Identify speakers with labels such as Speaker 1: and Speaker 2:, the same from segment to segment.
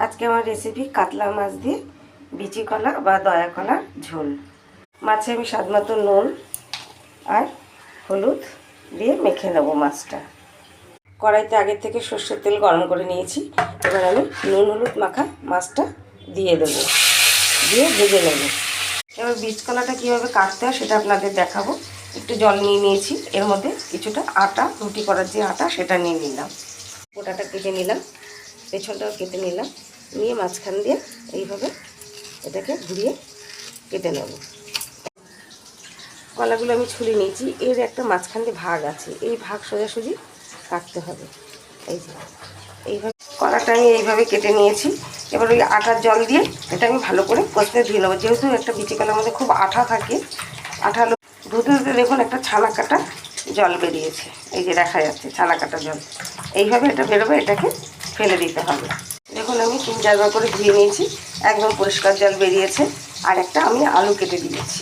Speaker 1: আজকে আমার রেসিপি কাতলা মাছ দিয়ে বিচি কলা বা দয়া কলার ঝোল। মাছে আমি স্বাদমতো নুন আর হলুদ দিয়ে মেখে নেব মাছটা। কড়াইতে আগের থেকে সর্ষের তেল গরম করে নিয়েছি। এবার আমি নুন হলুদ মাখা মাছটা দিয়ে দেব, দিয়ে ভেজে নেব। এবার বীজ কলাটা কীভাবে কাটতে হয় সেটা আপনাদের দেখাবো। একটু জল নিয়ে নিয়েছি, এর মধ্যে কিছুটা আটা, রুটি করার যে আটা সেটা নিয়ে নিলাম। গোটাটা কেটে নিলাম, পেছনটাও কেটে নিলাম, নিয়ে মাঝখান দিয়ে এইভাবে এটাকে ঘুরিয়ে কেটে নেব। কলাগুলো আমি ছুলে নিয়েছি, এর একটা মাঝখান দিয়ে ভাগ আছে, এই ভাগ সোজাসুজি কাটতে হবে। এই যে এইভাবে কলাটা আমি এইভাবে কেটে নিয়েছি। এবার ওই আটার জল দিয়ে এটা আমি ভালো করে কষতে ধুয়ে নেবো। যেহেতু একটা বিচি কলার মধ্যে খুব আঠা থাকে, আঠালো ধুতে ধুতে দেখুন একটা ছানা কাটা জল বেরিয়েছে। এই যে দেখা যাচ্ছে ছানা কাটা জল, এইভাবে এটা বেরোবে, এটাকে ফেলে দিতে হবে। দেখুন আমি 3-4 বার করে ধুয়ে নিয়েছি, একদম পরিষ্কার জল বেরিয়েছে। আর একটা আমি আলু কেটে দিয়েছি,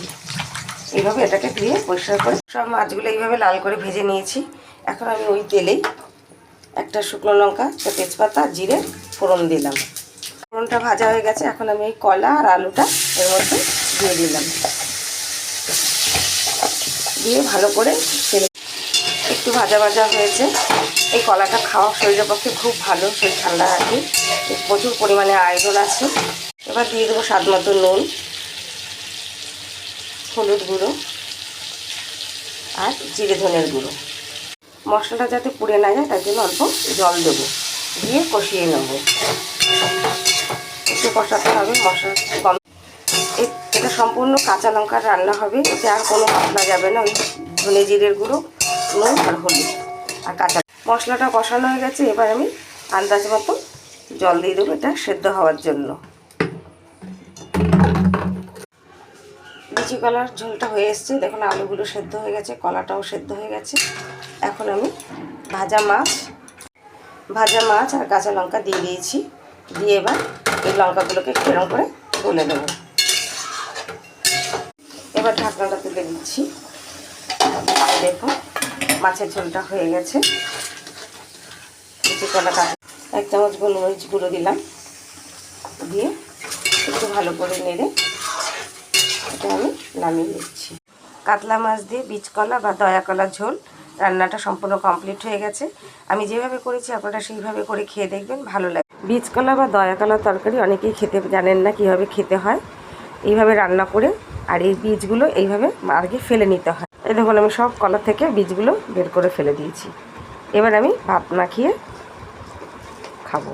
Speaker 1: এইভাবে এটাকে ধুয়ে পরিষ্কার করে সব মাছগুলো এইভাবে লাল করে ভেজে নিয়েছি। এখন আমি ওই তেলেই একটা শুকনো লঙ্কা, একটা তেজপাতা, জিরে ফোড়ন দিলাম। ফোড়নটা ভাজা হয়ে গেছে, এখন আমি এই কলা আর আলুটা এর মধ্যে দিয়ে দিলাম, দিয়ে ভালো করে তেলে একটু ভাজা ভাজা হয়েছে। এই কলাটা খাওয়া শরীরের পক্ষে খুব ভালো, শরীর ঠান্ডা রাখে, প্রচুর পরিমাণে আয়রন আছে। এবার দিয়ে দেবো স্বাদ মতো নুন, হলুদ গুঁড়ো আর জিরে ধনের গুঁড়ো। মশলাটা যাতে পুড়ে না যায় তার জন্য অল্প জল দেবো, দিয়ে কষিয়ে নেব। একটু কষাতে হবে মশলা কম। এটা সম্পূর্ণ কাঁচা লঙ্কার রান্না হবে, এতে আর কোনো মশলা যাবে না। ওই ধনে জিরের গুঁড়ো, নুন আর হলুদ আর কাঁচা। মশলাটা কষানো হয়ে গেছে, এবার আমি আন্দাজ মতো জল দিয়ে দেবো এটা সেদ্ধ হওয়ার জন্য। বিচি কলার ঝোলটা হয়ে এসছে, দেখুন আলুগুলো সেদ্ধ হয়ে গেছে, কলাটাও সেদ্ধ হয়ে গেছে। এখন আমি ভাজা মাছ আর কাঁচা লঙ্কা দিয়ে দিয়েছি, দিয়ে এবার এই লঙ্কাগুলোকে একটু এরকম করে গলে দেবো। এবার ঢাকনাটা তুলে দিচ্ছি। দেখুন মাছের ঝোলটা হয়ে গেছে। বিচি কলাটা 1 চামচ গোলমরিচ গুঁড়ো দিলাম, দিয়ে একটু ভালো করে নেড়ে এটা আমি নামিয়ে নিচ্ছি। কাতলা মাছ দিয়ে বীজ কলা বা দয়া কলার ঝোল রান্নাটা সম্পূর্ণ কমপ্লিট হয়ে গেছে। আমি যেভাবে করেছি আপনারা সেইভাবে করে খেয়ে দেখবেন, ভালো লাগে। বীজ কলা বা দয়া কলার তরকারি অনেকেই খেতে জানেন না কীভাবে খেতে হয়। এইভাবে রান্না করে আর এই বীজগুলো এইভাবে আগে ফেলে নিতে হয়। এই দেখুন আমি সব কলা থেকে বীজগুলো বের করে ফেলে দিয়েছি। এবার আমি ভাত মাখিয়ে খাবো।